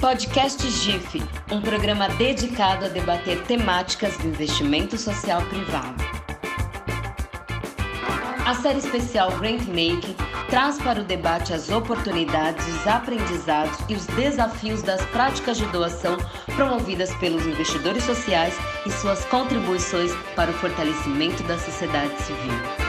Podcast GIF, um programa dedicado a debater temáticas do investimento social privado. A série especial Grantmaking traz para o debate as oportunidades, os aprendizados e os desafios das práticas de doação promovidas pelos investidores sociais e suas contribuições para o fortalecimento da sociedade civil.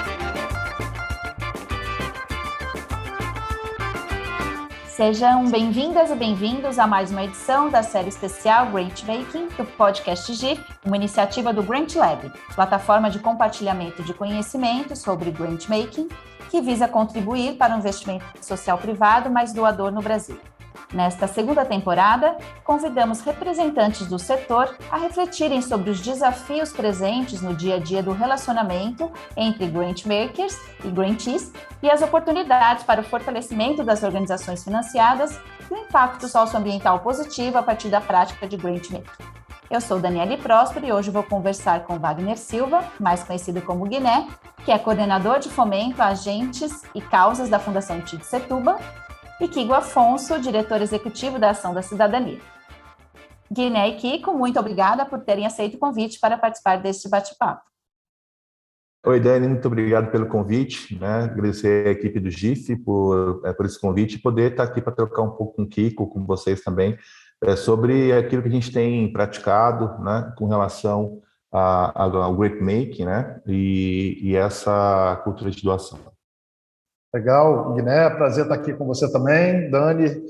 Sejam bem-vindas e bem-vindos a mais uma edição da série especial Grantmaking do Podcast GIF, uma iniciativa do Grant Lab, plataforma de compartilhamento de conhecimento sobre Grantmaking, que visa contribuir para um investimento social privado mais doador no Brasil. Nesta segunda temporada, convidamos representantes do setor a refletirem sobre os desafios presentes no dia a dia do relacionamento entre grantmakers e grantees e as oportunidades para o fortalecimento das organizações financiadas e o impacto socioambiental positivo a partir da prática de grantmaking. Eu sou Daniele Próspero e hoje vou conversar com Wagner Silva, mais conhecido como Guiné, que é coordenador de fomento a agentes e causas da Fundação TID Setúbal, e Kiko Afonso, diretor executivo da Ação da Cidadania. Guiné e Kiko, muito obrigada por terem aceito o convite para participar deste bate-papo. Oi, Dani, muito obrigado pelo convite, né? Agradecer a equipe do GIF por esse convite e poder estar aqui para trocar um pouco com o Kiko, com vocês também, sobre aquilo que a gente tem praticado, né, com relação ao Grantmaking, né, e essa cultura de doação. Legal, Guiné, prazer estar aqui com você também. Dani,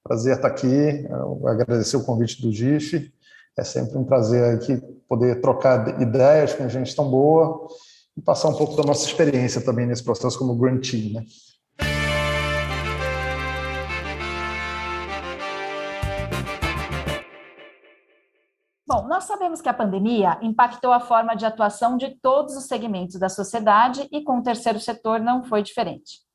prazer estar aqui. Agradecer o convite do GIF. É sempre um prazer aqui poder trocar ideias com gente tão boa e passar um pouco da nossa experiência também nesse processo como grantee, né? Bom, nós sabemos que a pandemia impactou a forma de atuação de todos os segmentos da sociedade e com o terceiro setor não foi diferente.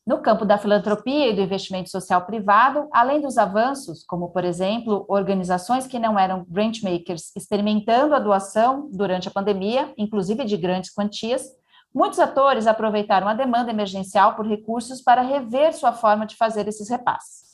No campo da filantropia e do investimento social privado, além dos avanços, como, por exemplo, organizações que não eram grantmakers experimentando a doação durante a pandemia, inclusive de grandes quantias, muitos atores aproveitaram a demanda emergencial por recursos para rever sua forma de fazer esses repasses.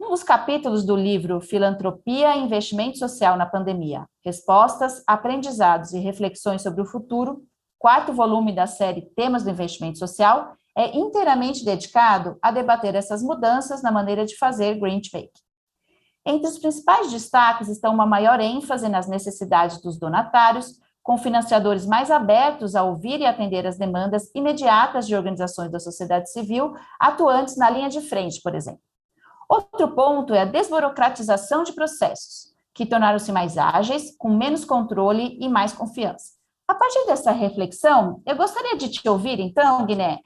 Um dos capítulos do livro Filantropia e Investimento Social na Pandemia, Respostas, Aprendizados e Reflexões sobre o Futuro, quarto volume da série Temas do Investimento Social, é inteiramente dedicado a debater essas mudanças na maneira de fazer grantmaking. Entre os principais destaques estão uma maior ênfase nas necessidades dos donatários, com financiadores mais abertos a ouvir e atender as demandas imediatas de organizações da sociedade civil atuantes na linha de frente, por exemplo. Outro ponto é a desburocratização de processos, que tornaram-se mais ágeis, com menos controle e mais confiança. A partir dessa reflexão, eu gostaria de te ouvir, então, Guiné,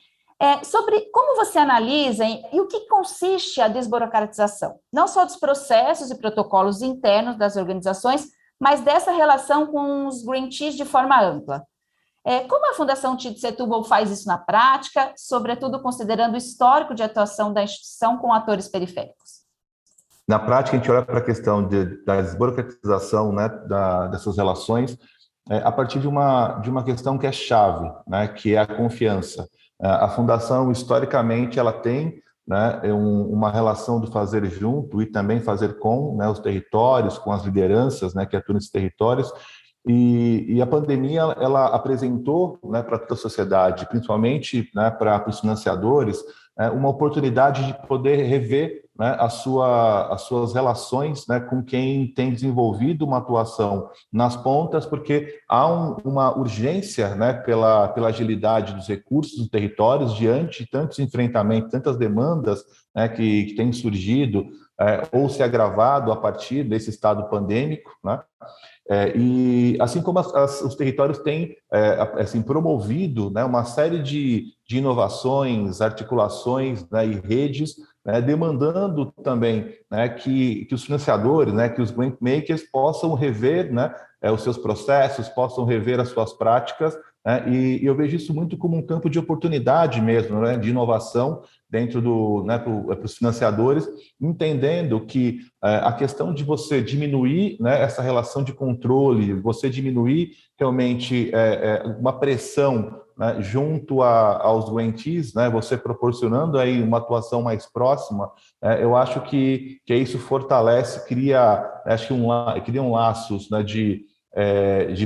sobre como você analisa e o que consiste a desburocratização, não só dos processos e protocolos internos das organizações, mas dessa relação com os grantees de forma ampla. Como a Fundação TID Setúbal faz isso na prática, sobretudo considerando o histórico de atuação da instituição com atores periféricos? Na prática, a gente olha para a questão da desburocratização, né, dessas relações, a partir de uma questão que é chave, né, que é a confiança. A Fundação, historicamente, ela tem, né, uma relação do fazer junto e também fazer com, né, os territórios, com as lideranças, né, que atuam nesses territórios, e a pandemia ela apresentou, né, para toda a sociedade, principalmente, né, para os financiadores, uma oportunidade de poder rever, né, as suas relações, né, com quem tem desenvolvido uma atuação nas pontas, porque há uma urgência, né, pela agilidade dos recursos dos territórios diante de tantos enfrentamentos, tantas demandas, né, que têm surgido ou se agravado a partir desse estado pandêmico, né? E assim como os territórios têm assim, promovido, né, uma série de inovações, articulações, né, e redes, né, demandando também, né, que os financiadores, né, que os grantmakers possam rever, né, os seus processos, possam rever as suas práticas, né, e eu vejo isso muito como um campo de oportunidade mesmo, né, de inovação dentro para os financiadores, entendendo que a questão de você diminuir, né, essa relação de controle, você diminuir realmente uma pressão né, junto aos doentes, né, você proporcionando aí uma atuação mais próxima, eu acho que isso fortalece, criam laços, né, de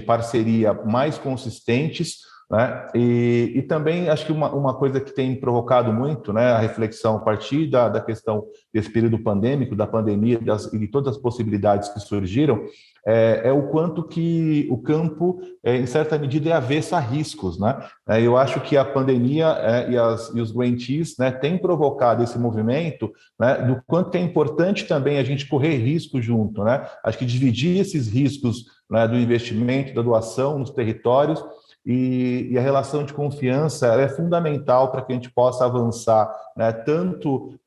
parceria mais consistentes, né? E também acho que uma coisa que tem provocado muito, né, a reflexão a partir da questão desse período pandêmico, da pandemia e todas as possibilidades que surgiram, é o quanto que o campo, em certa medida, é avesso a riscos, né? Eu acho que a pandemia e os grantees, né, têm provocado esse movimento, né, do quanto que é importante também a gente correr risco junto, né? Acho que dividir esses riscos, né, do investimento, da doação nos territórios, e a relação de confiança ela é fundamental para que a gente possa avançar, né, tanto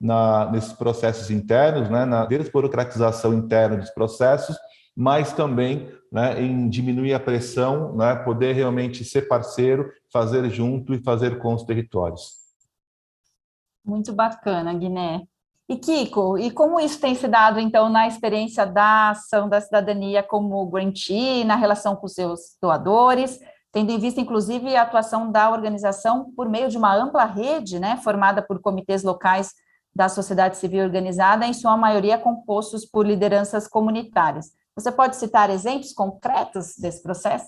nesses processos internos, né, na desburocratização interna dos processos, mas também, né, em diminuir a pressão, né, poder realmente ser parceiro, fazer junto e fazer com os territórios. Muito bacana, Guiné. E Kiko, e como isso tem se dado, então, na experiência da ação da cidadania como grantee, na relação com os seus doadores, tendo em vista, inclusive, a atuação da organização por meio de uma ampla rede, né, formada por comitês locais da sociedade civil organizada, em sua maioria compostos por lideranças comunitárias. Você pode citar exemplos concretos desse processo?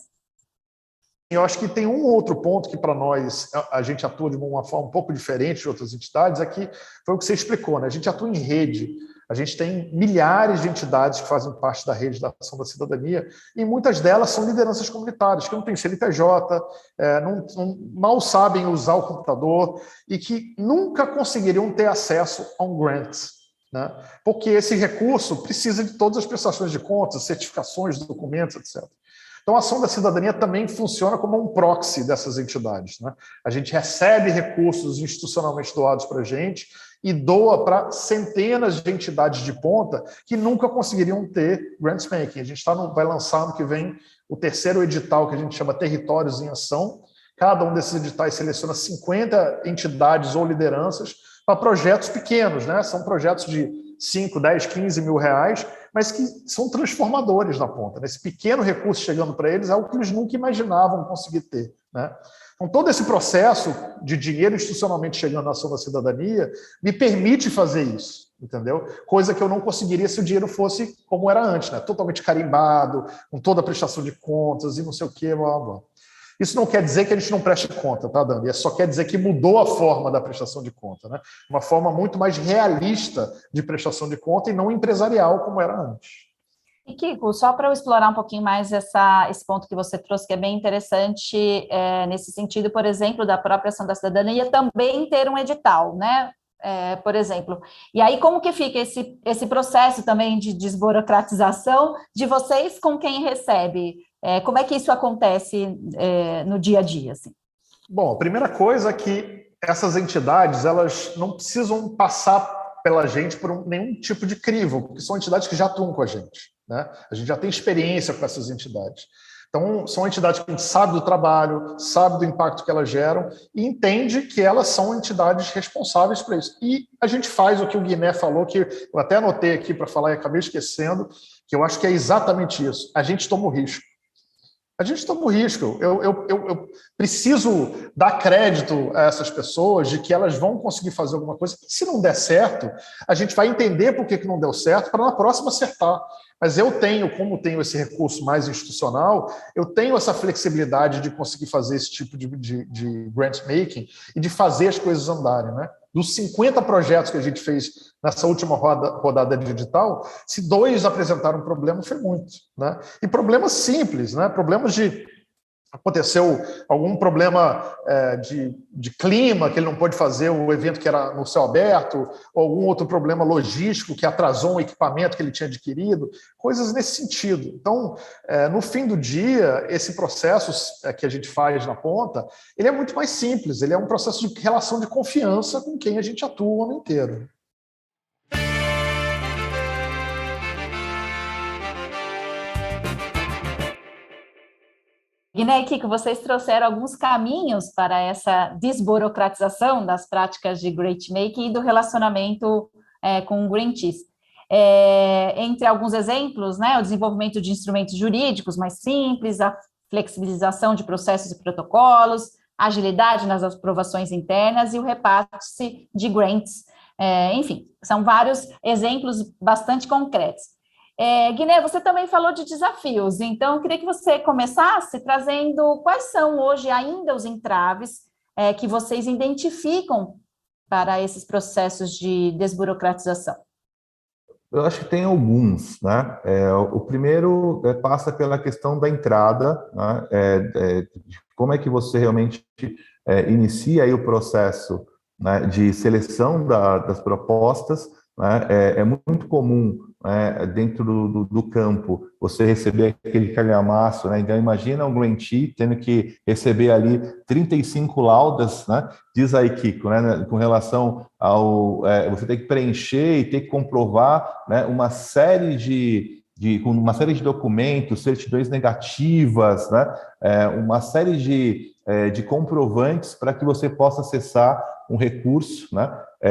Eu acho que tem um outro ponto que, para nós, a gente atua de uma forma um pouco diferente de outras entidades, é que foi o que você explicou, né? A gente atua em rede, a gente tem milhares de entidades que fazem parte da rede da ação da cidadania, e muitas delas são lideranças comunitárias, que não têm CNPJ, mal sabem usar o computador, e que nunca conseguiriam ter acesso a um grant, né? Porque esse recurso precisa de todas as prestações de contas, certificações, documentos, etc. Então, a ação da cidadania também funciona como um proxy dessas entidades, né? A gente recebe recursos institucionalmente doados para a gente e doa para centenas de entidades de ponta que nunca conseguiriam ter grants making. A gente vai lançar ano que vem o terceiro edital, que a gente chama Territórios em Ação. Cada um desses editais seleciona 50 entidades ou lideranças para projetos pequenos, né? São projetos de 5, 10, 15 mil reais, mas que são transformadores na ponta, né? Esse pequeno recurso chegando para eles é algo que eles nunca imaginavam conseguir ter, né? Então, todo esse processo de dinheiro institucionalmente chegando na ação da cidadania me permite fazer isso, entendeu? Coisa que eu não conseguiria se o dinheiro fosse como era antes, né? Totalmente carimbado, com toda a prestação de contas e não sei o quê, blá, blá. Isso não quer dizer que a gente não preste conta, tá, Dani? Só quer dizer que mudou a forma da prestação de conta, né? Uma forma muito mais realista de prestação de conta e não empresarial como era antes. E, Kiko, só para eu explorar um pouquinho mais esse ponto que você trouxe, que é bem interessante, nesse sentido, por exemplo, da própria ação da cidadania, também ter um edital, né? Por exemplo. E aí, como que fica esse processo também de desburocratização de vocês com quem recebe? Como é que isso acontece no dia a dia? Assim? Bom, a primeira coisa é que essas entidades elas não precisam passar pela gente por nenhum tipo de crivo, porque são entidades que já atuam com a gente, né? A gente já tem experiência com essas entidades. Então, são entidades que a gente sabe do trabalho, sabe do impacto que elas geram e entende que elas são entidades responsáveis por isso. E a gente faz o que o Guiné falou, que eu até anotei aqui para falar e acabei esquecendo, que eu acho que é exatamente isso. A gente toma o risco. A gente toma o risco. Eu preciso dar crédito a essas pessoas de que elas vão conseguir fazer alguma coisa. E se não der certo, a gente vai entender por que não deu certo para na próxima acertar. Mas como tenho esse recurso mais institucional, eu tenho essa flexibilidade de conseguir fazer esse tipo de grant making e de fazer as coisas andarem, né? Dos 50 projetos que a gente fez nessa última rodada de edital, se 2 apresentaram um problema, foi muito, né? E problemas simples, né? Problemas de... Aconteceu algum problema de clima, que ele não pôde fazer o evento que era no céu aberto, ou algum outro problema logístico que atrasou um equipamento que ele tinha adquirido, coisas nesse sentido. Então, no fim do dia, esse processo que a gente faz na ponta, ele é muito mais simples, ele é um processo de relação de confiança com quem a gente atua o ano inteiro. Guiné e Kiko, vocês trouxeram alguns caminhos para essa desburocratização das práticas de grant making e do relacionamento com grantees. Entre alguns exemplos, né, o desenvolvimento de instrumentos jurídicos mais simples, a flexibilização de processos e protocolos, agilidade nas aprovações internas e o repasse de grants. Enfim, são vários exemplos bastante concretos. Guiné, você também falou de desafios, então eu queria que você começasse trazendo quais são hoje ainda os entraves que vocês identificam para esses processos de desburocratização. Eu acho que tem alguns, né? O primeiro passa pela questão da entrada, né? De como é que você realmente inicia aí o processo, né, de seleção das propostas, né? É muito comum, né, dentro do campo você receber aquele calhamaço, né? Então imagina um grantee tendo que receber ali 35 laudas, né? Diz aí, Kiko, né, com relação ao você ter que preencher e ter que comprovar, né, uma série de documentos, certidões negativas, né, uma série de comprovantes para que você possa acessar um recurso, né?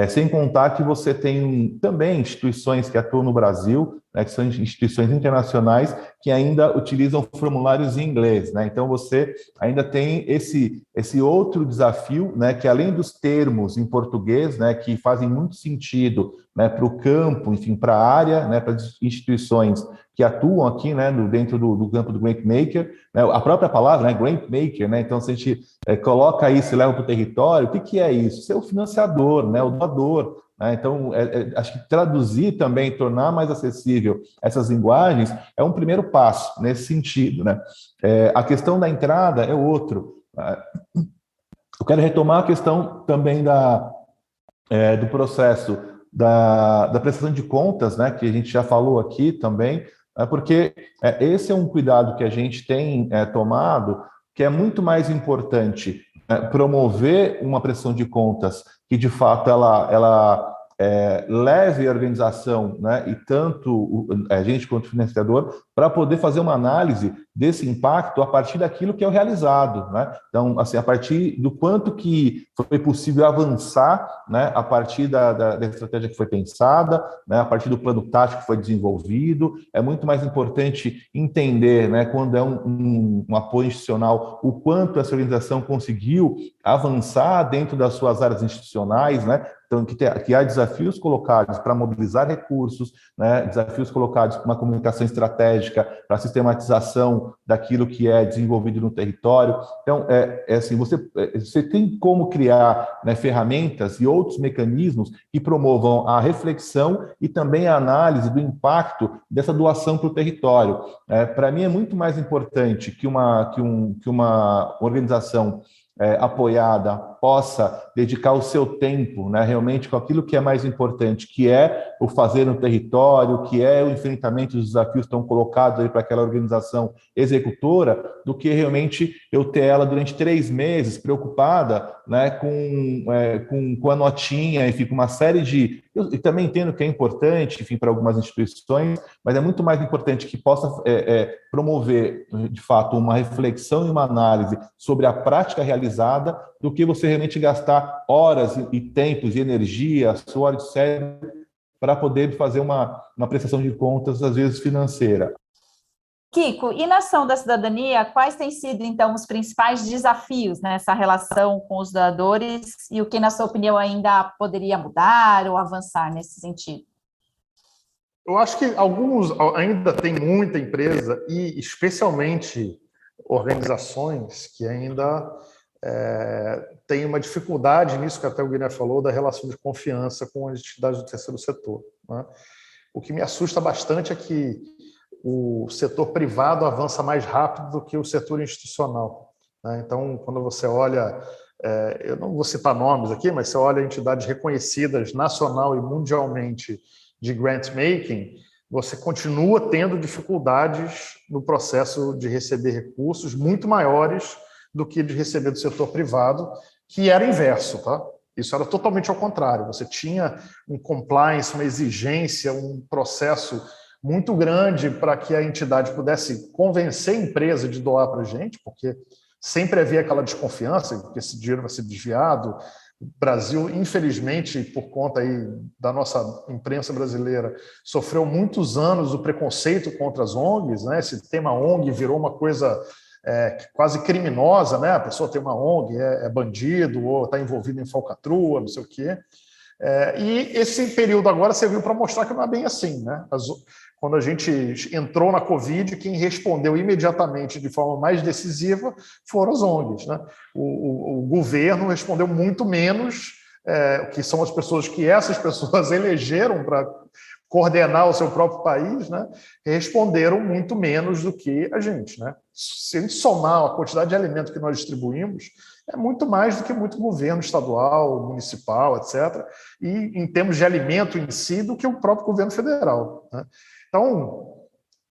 Sem contar que você tem também instituições que atuam no Brasil, né, que são instituições internacionais que ainda utilizam formulários em inglês, né? Então você ainda tem esse outro desafio, né, que além dos termos em português, né, que fazem muito sentido, né, para o campo, enfim, para a área, né, para as instituições que atuam aqui, né, dentro do campo do grant maker, né, a própria palavra, né, grant maker, né? Então se a gente coloca isso e leva para o território, o que é isso? Ser o financiador, né, o doador. Então, acho que traduzir também, tornar mais acessível essas linguagens é um primeiro passo nesse sentido, né? A questão da entrada é outro. Eu quero retomar a questão também do processo da prestação de contas, né, que a gente já falou aqui também, porque esse é um cuidado que a gente tem tomado, que é muito mais importante promover uma prestação de contas que, de fato, ela leve a organização, né, e tanto a gente quanto o financiador, para poder fazer uma análise desse impacto a partir daquilo que é o realizado, né? Então, assim, a partir do quanto que foi possível avançar, né, a partir da estratégia que foi pensada, né, a partir do plano tático que foi desenvolvido. É muito mais importante entender, né, quando é um apoio institucional, o quanto essa organização conseguiu avançar dentro das suas áreas institucionais, né? Então, que há desafios colocados para mobilizar recursos, né, desafios colocados para uma comunicação estratégica, para a sistematização daquilo que é desenvolvido no território. Então, assim, você tem como criar, né, ferramentas e outros mecanismos que promovam a reflexão e também a análise do impacto dessa doação para o território. Para mim, é muito mais importante que uma organização apoiada possa dedicar o seu tempo, né, realmente com aquilo que é mais importante, que é o fazer no território, que é o enfrentamento dos desafios que estão colocados aí para aquela organização executora, do que realmente eu ter ela durante 3 meses preocupada, né, com a notinha, enfim, com uma série de... Eu também entendo que é importante, enfim, para algumas instituições, mas é muito mais importante que possa promover, de fato, uma reflexão e uma análise sobre a prática realizada, do que você realmente gastar horas e tempos e energia, suor de cérebro, para poder fazer uma prestação de contas, às vezes financeira. Kiko, e na ação da cidadania, quais têm sido, então, os principais desafios nessa relação com os doadores e o que, na sua opinião, ainda poderia mudar ou avançar nesse sentido? Eu acho que alguns ainda tem muita empresa e especialmente organizações que ainda tem uma dificuldade nisso que até o Guilherme falou, da relação de confiança com as entidades do terceiro setor, né? O que me assusta bastante é que o setor privado avança mais rápido do que o setor institucional, né? Então, quando você olha, eu não vou citar nomes aqui, mas você olha entidades reconhecidas nacional e mundialmente de grant making, você continua tendo dificuldades no processo de receber recursos muito maiores do que de receber do setor privado, que era inverso, tá? Isso era totalmente ao contrário. Você tinha um compliance, uma exigência, um processo muito grande para que a entidade pudesse convencer a empresa de doar para a gente, porque sempre havia aquela desconfiança que esse dinheiro vai ser desviado. O Brasil, infelizmente, por conta aí da nossa imprensa brasileira, sofreu muitos anos o preconceito contra as ONGs, né? Esse tema ONG virou uma coisa quase criminosa, né? A pessoa tem uma ONG, é bandido, ou está envolvido em falcatrua, não sei o quê. E esse período agora serviu para mostrar que não é bem assim, né? Quando a gente entrou na Covid, quem respondeu imediatamente de forma mais decisiva foram as ONGs, né? O governo respondeu muito menos, que são as pessoas que essas pessoas elegeram para coordenar o seu próprio país, né? Responderam muito menos do que a gente, né? Se a gente somar a quantidade de alimento que nós distribuímos, é muito mais do que muito governo estadual, municipal, etc., e em termos de alimento em si, do que o próprio governo federal, né? Então,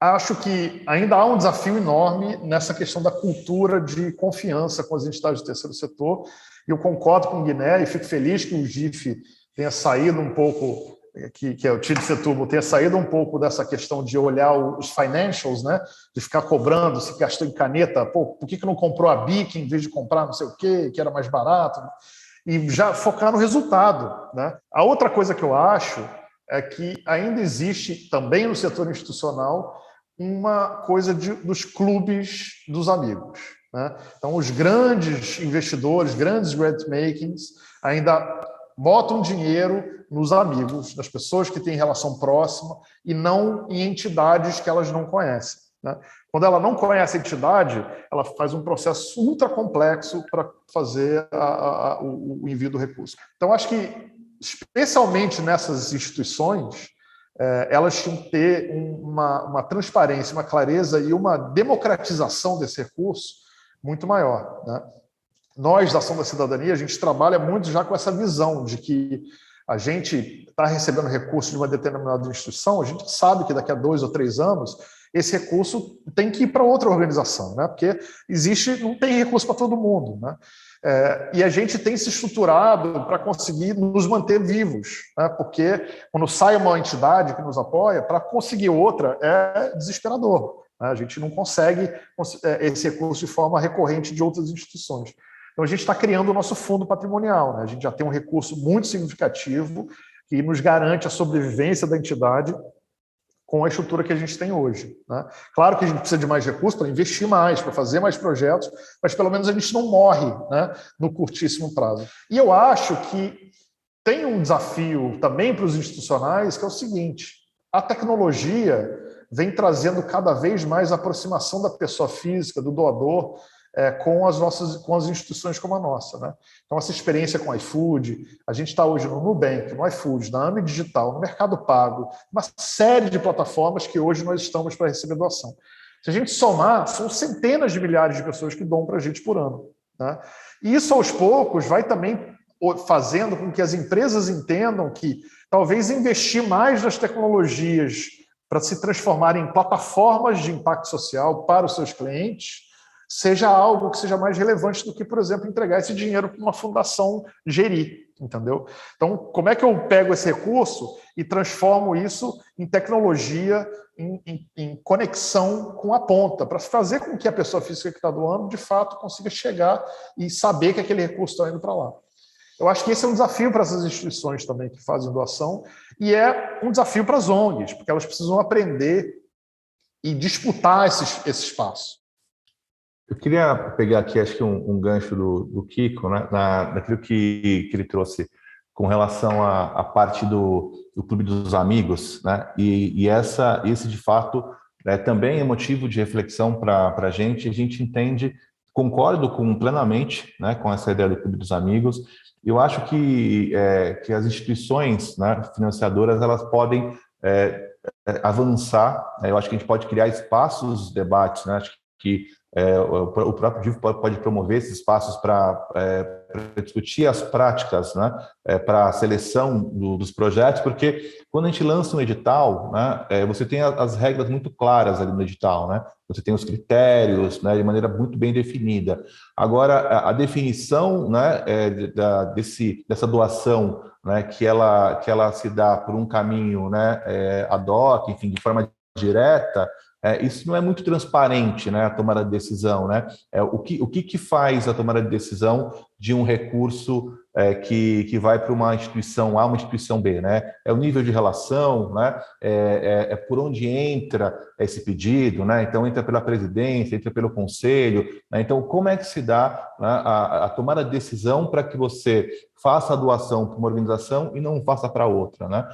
acho que ainda há um desafio enorme nessa questão da cultura de confiança com as entidades do terceiro setor, e eu concordo com o Guiné e fico feliz que o GIF tenha saído um pouco, que é o Tite Setúbal, tenha saído um pouco dessa questão de olhar os financials, né, de ficar cobrando se gastou em caneta, por que não comprou a BIC em vez de comprar não sei o quê, que era mais barato, e já focar no resultado, né? A outra coisa que eu acho é que ainda existe também no setor institucional uma coisa dos clubes dos amigos, né? Então, os grandes investidores, grandes grant-makings, ainda botam dinheiro nos amigos, nas pessoas que têm relação próxima, e não em entidades que elas não conhecem, né? Quando ela não conhece a entidade, ela faz um processo ultra complexo para fazer o envio do recurso. Então, acho que, especialmente nessas instituições, elas tinham que ter uma transparência, uma clareza e uma democratização desse recurso muito maior, né? Nós, da Ação da Cidadania, a gente trabalha muito já com essa visão de que a gente está recebendo recurso de uma determinada instituição, a gente sabe que daqui a 2 ou 3 anos esse recurso tem que ir para outra organização, né? Porque não tem recurso para todo mundo, né? E a gente tem se estruturado para conseguir nos manter vivos, né? Porque quando sai uma entidade que nos apoia, para conseguir outra é desesperador, né? A gente não consegue esse recurso de forma recorrente de outras instituições. Então, a gente está criando o nosso fundo patrimonial, né? A gente já tem um recurso muito significativo que nos garante a sobrevivência da entidade com a estrutura que a gente tem hoje, né? Claro que a gente precisa de mais recursos para investir mais, para fazer mais projetos, mas pelo menos a gente não morre, né, no curtíssimo prazo. E eu acho que tem um desafio também para os institucionais, que é o seguinte: a tecnologia vem trazendo cada vez mais a aproximação da pessoa física, do doador, com as instituições como a nossa, né? Então, essa experiência com o iFood, a gente está hoje no Nubank, no iFood, na AME Digital, no Mercado Pago, uma série de plataformas que hoje nós estamos para receber doação. Se a gente somar, são centenas de milhares de pessoas que doam para a gente por ano, né? E isso, aos poucos, vai também fazendo com que as empresas entendam que talvez investir mais nas tecnologias para se transformar em plataformas de impacto social para os seus clientes seja algo que seja mais relevante do que, por exemplo, entregar esse dinheiro para uma fundação gerir, entendeu? Então, como é que eu pego esse recurso e transformo isso em tecnologia, em conexão com a ponta, para fazer com que a pessoa física que está doando, de fato, consiga chegar e saber que aquele recurso está indo para lá. Eu acho que esse é um desafio para essas instituições também que fazem doação, e é um desafio para as ONGs, porque elas precisam aprender e disputar esse espaço. Eu queria pegar aqui, acho que um gancho do Kiko, né, daquilo que ele trouxe com relação à parte do Clube dos Amigos, né, e esse, de fato, também é motivo de reflexão para a gente entende, concordo plenamente, né, com essa ideia do Clube dos Amigos. Eu acho que as instituições, né, financiadoras, elas podem avançar, eu acho que a gente pode criar espaços de debates, né, acho que o próprio DIF pode promover esses espaços para discutir as práticas, né, para a seleção dos projetos, porque quando a gente lança um edital, né, você tem as regras muito claras ali no edital, né, você tem os critérios, né, de maneira muito bem definida. Agora, a definição, né, dessa doação, né, que ela se dá por um caminho, né, ad hoc, enfim, de forma direta, isso não é muito transparente, né, a tomada de decisão, né? O que faz a tomada de decisão de um recurso que vai para uma instituição A, uma instituição B, né? É o nível de relação, né? É por onde entra esse pedido, né? Então, entra pela presidência, entra pelo conselho, né? Então, como é que se dá, né, a tomar a decisão para que você faça a doação para uma organização e não faça para outra, né?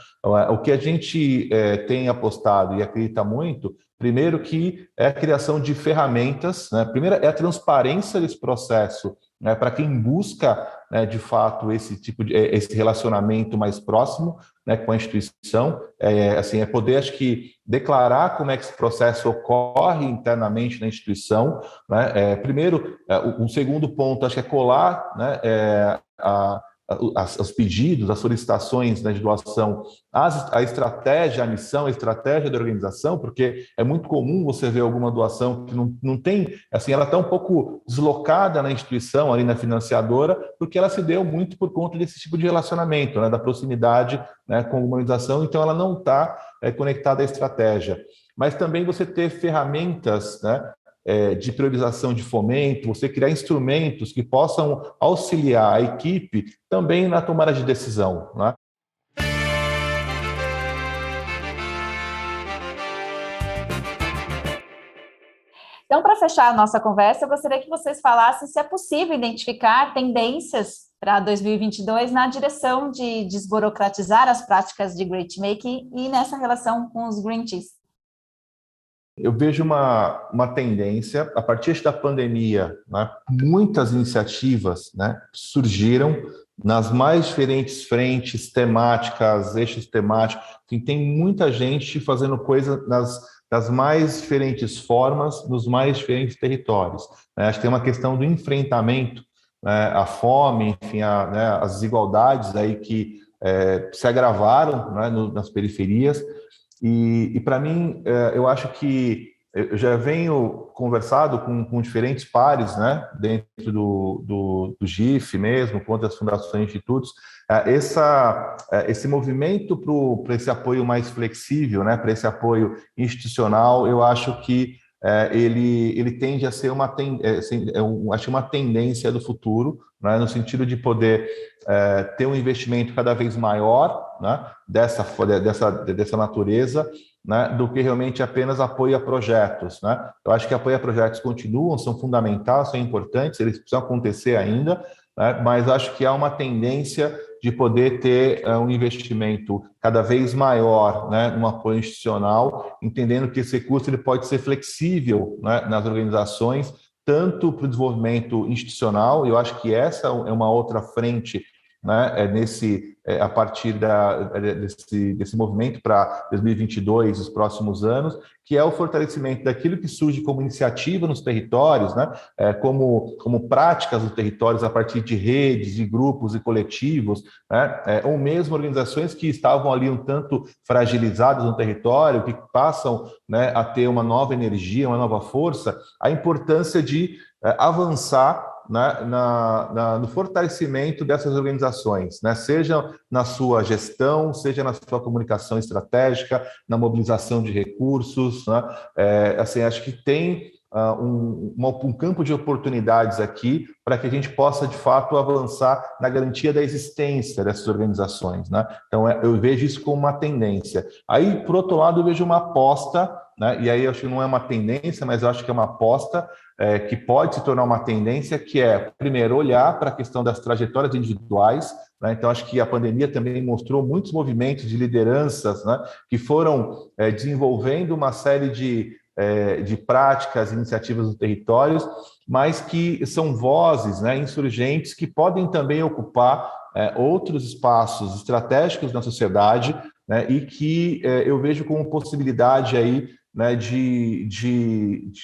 O que a gente tem apostado e acredita muito, primeiro que é a criação de ferramentas, né? Primeiro é a transparência desse processo, né, para quem busca, né, de fato esse relacionamento mais próximo, né, com a instituição, assim, é poder, acho que, declarar como é que esse processo ocorre internamente na instituição, né? Primeiro, um segundo ponto, acho que é colar, né, os pedidos, as solicitações, né, de doação, a estratégia, a missão, a estratégia da organização, porque é muito comum você ver alguma doação que não tem, assim, ela está um pouco deslocada na instituição, ali na financiadora, porque ela se deu muito por conta desse tipo de relacionamento, né, da proximidade, né, com a organização, então ela não está conectada à estratégia. Mas também você ter ferramentas, né, de priorização de fomento, você criar instrumentos que possam auxiliar a equipe também na tomada de decisão, né? Então, para fechar a nossa conversa, eu gostaria que vocês falassem se é possível identificar tendências para 2022 na direção de desburocratizar as práticas de grantmaking e nessa relação com os grantees. Eu vejo uma tendência, a partir da pandemia, né, muitas iniciativas, né, surgiram nas mais diferentes frentes temáticas, eixos temáticos, tem muita gente fazendo coisa das mais diferentes formas, nos mais diferentes territórios, né? Acho que tem uma questão do enfrentamento, né, à fome, enfim, né, as desigualdades aí que se agravaram, né, nas periferias. E para mim, eu acho que eu já venho conversado com diferentes pares, né, dentro do GIF mesmo, com outras fundações e institutos, esse movimento para esse apoio mais flexível, né, para esse apoio institucional, eu acho que ele tende a ser acho uma tendência do futuro, né, no sentido de poder ter um investimento cada vez maior, né, dessa natureza, né, do que realmente apenas apoio a projetos, né? Eu acho que apoio a projetos continuam, são fundamentais, são importantes, eles precisam acontecer ainda, né, mas acho que há uma tendência de poder ter um investimento cada vez maior, né, no apoio institucional, entendendo que esse recurso ele pode ser flexível, né, nas organizações, tanto para o desenvolvimento institucional, eu acho que essa é uma outra frente, né, a partir desse movimento para 2022, os próximos anos, que é o fortalecimento daquilo que surge como iniciativa nos territórios, né, como práticas nos territórios a partir de redes, de grupos e coletivos, né, ou mesmo organizações que estavam ali um tanto fragilizadas no território, que passam, né, a ter uma nova energia, uma nova força, a importância de avançar, né, no fortalecimento dessas organizações, né, seja na sua gestão, seja na sua comunicação estratégica, na mobilização de recursos, né, assim, acho que tem um campo de oportunidades aqui para que a gente possa, de fato, avançar na garantia da existência dessas organizações, né? Então, eu vejo isso como uma tendência. Aí, por outro lado, eu vejo uma aposta, né? E aí eu acho que não é uma tendência, mas eu acho que é uma aposta que pode se tornar uma tendência, que é, primeiro, olhar para a questão das trajetórias individuais, né? Então, acho que a pandemia também mostrou muitos movimentos de lideranças, né, que foram desenvolvendo uma série de práticas, iniciativas nos territórios, mas que são vozes, né, insurgentes que podem também ocupar outros espaços estratégicos na sociedade, né, e que eu vejo como possibilidade aí, né,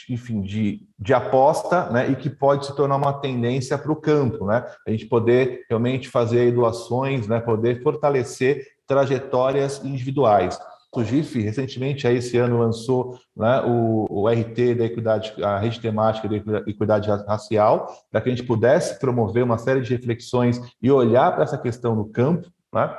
enfim, de aposta, né, e que pode se tornar uma tendência para o campo, né, a gente poder realmente fazer doações, né, poder fortalecer trajetórias individuais. O GIF, recentemente, aí, esse ano, lançou, né, o RT da equidade, a rede temática da equidade racial, para que a gente pudesse promover uma série de reflexões e olhar para essa questão no campo, né?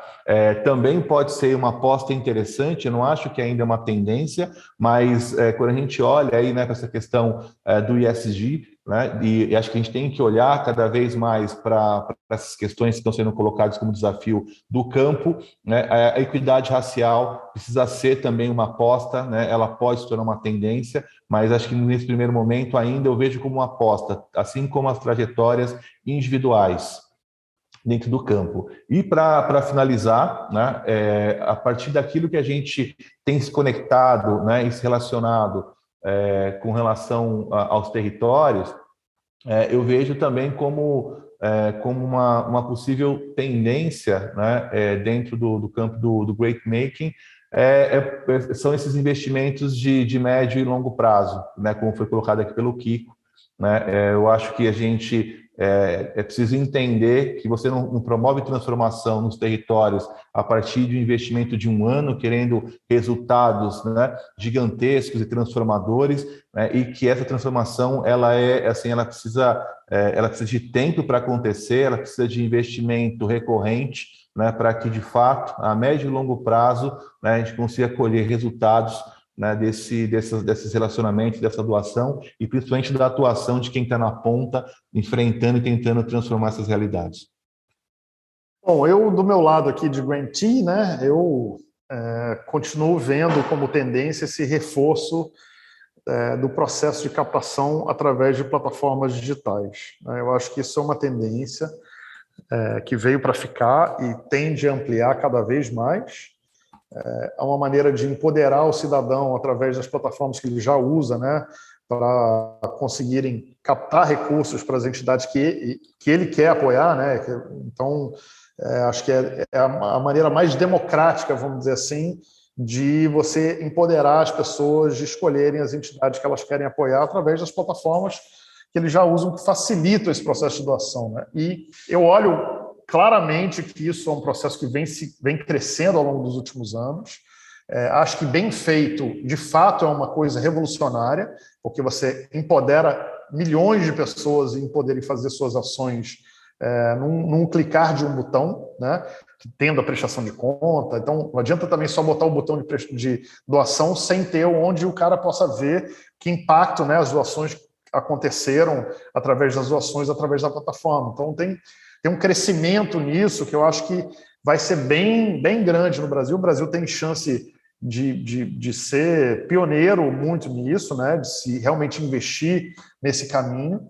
Também pode ser uma aposta interessante, eu não acho que ainda é uma tendência, mas quando a gente olha aí, né, para essa questão do ESG, né? E acho que a gente tem que olhar cada vez mais para essas questões que estão sendo colocadas como desafio do campo, né? A equidade racial precisa ser também uma aposta, né? Ela pode se tornar uma tendência, mas acho que nesse primeiro momento ainda eu vejo como uma aposta, assim como as trajetórias individuais dentro do campo. E para finalizar, né, a partir daquilo que a gente tem se conectado, né, e se relacionado com relação aos territórios, eu vejo também como uma possível tendência, né, dentro do campo do Great Making, são esses investimentos de médio e longo prazo, né, como foi colocado aqui pelo Kiko, né. Eu acho que a gente é preciso entender que você não promove transformação nos territórios a partir de um investimento de um ano, querendo resultados, né, gigantescos e transformadores, né, e que essa transformação ela precisa de tempo para acontecer, ela precisa de investimento recorrente, né, para que de fato a médio e longo prazo, né, a gente consiga colher resultados, né, desses relacionamentos, dessa doação e principalmente da atuação de quem está na ponta, enfrentando e tentando transformar essas realidades. Bom, eu do meu lado aqui de Grantee, né, eu continuo vendo como tendência esse reforço do processo de captação através de plataformas digitais. Eu acho que isso é uma tendência que veio para ficar e tende a ampliar cada vez mais. É uma maneira de empoderar o cidadão através das plataformas que ele já usa, né, para conseguirem captar recursos para as entidades que ele quer apoiar, né? Então, acho que é a maneira mais democrática, vamos dizer assim, de você empoderar as pessoas de escolherem as entidades que elas querem apoiar através das plataformas que eles já usam, que facilitam esse processo de doação, né? E eu olho claramente que isso é um processo que vem crescendo ao longo dos últimos anos. Acho que bem feito, de fato, é uma coisa revolucionária, porque você empodera milhões de pessoas em poderem fazer suas ações num clicar de um botão, né, tendo a prestação de conta. Então, não adianta também só botar o botão de doação sem ter onde o cara possa ver que impacto, né, as doações aconteceram através das doações, através da plataforma. Então, tem um crescimento nisso que eu acho que vai ser bem, bem grande no Brasil. O Brasil tem chance de ser pioneiro muito nisso, né? De se realmente investir nesse caminho.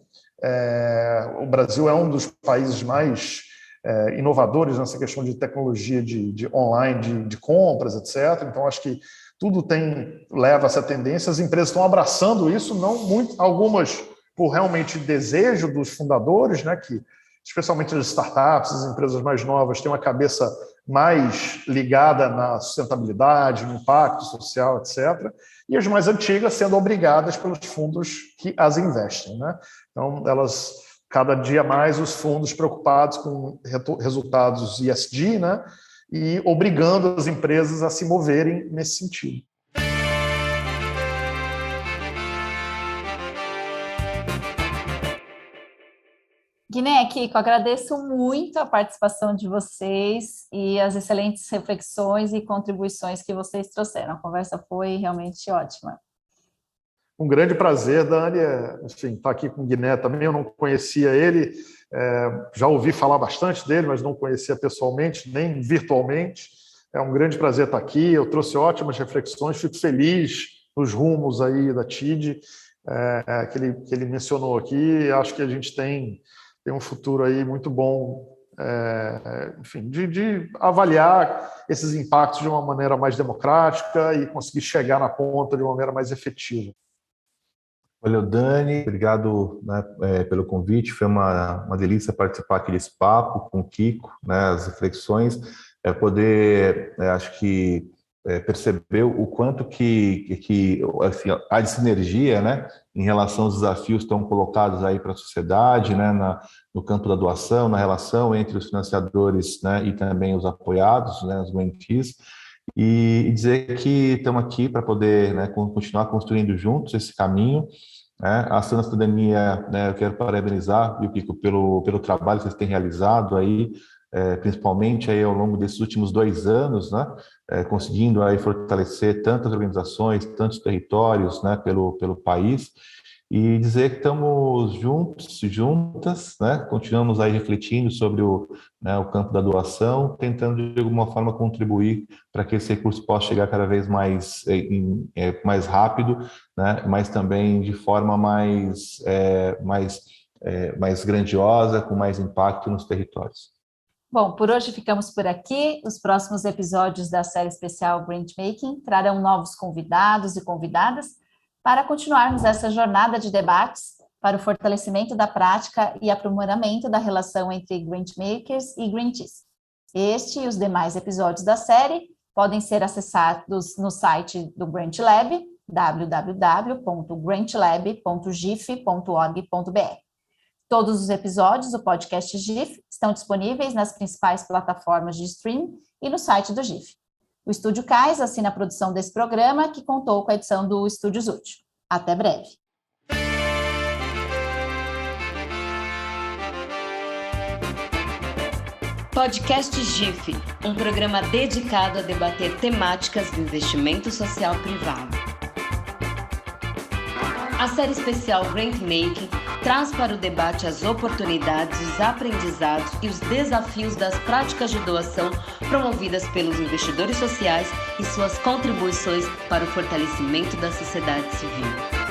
O Brasil é um dos países mais inovadores nessa questão de tecnologia de online, de compras, etc. Então, acho que tudo leva a essa tendência. As empresas estão abraçando isso, não muito, algumas por realmente desejo dos fundadores, né, que especialmente as startups, as empresas mais novas, têm uma cabeça mais ligada na sustentabilidade, no impacto social, etc. E as mais antigas sendo obrigadas pelos fundos que as investem, né? Então, cada dia mais, os fundos preocupados com resultados ESG, né? E obrigando as empresas a se moverem nesse sentido. Guiné, Kiko, agradeço muito a participação de vocês e as excelentes reflexões e contribuições que vocês trouxeram. A conversa foi realmente ótima. Um grande prazer, Dani, enfim, estar aqui com o Guiné também. Eu não conhecia ele, já ouvi falar bastante dele, mas não conhecia pessoalmente, nem virtualmente. É um grande prazer estar aqui. Eu trouxe ótimas reflexões, fico feliz nos rumos aí da TID, que ele mencionou aqui. Acho que a gente tem um futuro aí muito bom, enfim, de avaliar esses impactos de uma maneira mais democrática e conseguir chegar na ponta de uma maneira mais efetiva. Valeu, Dani, obrigado, né, pelo convite, foi uma delícia participar aqui desse papo com o Kiko, né, as reflexões, poder, acho que, perceber o quanto que assim, há de sinergia, né, em relação aos desafios que estão colocados aí para a sociedade, né, no campo da doação, na relação entre os financiadores, né, e também os apoiados, né, os grantees, e dizer que estamos aqui para poder, né, continuar construindo juntos esse caminho. A Ação da Cidadania, né, eu quero parabenizar, viu, Kiko, pelo trabalho que vocês têm realizado aí, principalmente aí ao longo desses últimos 2 anos, né, conseguindo aí fortalecer tantas organizações, tantos territórios, né, pelo país, e dizer que estamos juntos, juntas, né? Continuamos aí refletindo sobre o campo da doação, tentando de alguma forma contribuir para que esse recurso possa chegar cada vez mais rápido, né? Mas também de forma mais grandiosa, com mais impacto nos territórios. Bom, por hoje ficamos por aqui. Os próximos episódios da série especial Grantmaking trarão novos convidados e convidadas para continuarmos essa jornada de debates para o fortalecimento da prática e aprimoramento da relação entre grantmakers e grantees. Este e os demais episódios da série podem ser acessados no site do Grant Lab, www.grantlab.gif.org.br. Todos os episódios do podcast GIF estão disponíveis nas principais plataformas de stream e no site do GIF. O Estúdio Cais assina a produção desse programa, que contou com a edição do Estúdios Útil. Até breve. Podcast GIF, um programa dedicado a debater temáticas do investimento social privado. A série especial Grantmaking traz para o debate as oportunidades, os aprendizados e os desafios das práticas de doação promovidas pelos investidores sociais e suas contribuições para o fortalecimento da sociedade civil.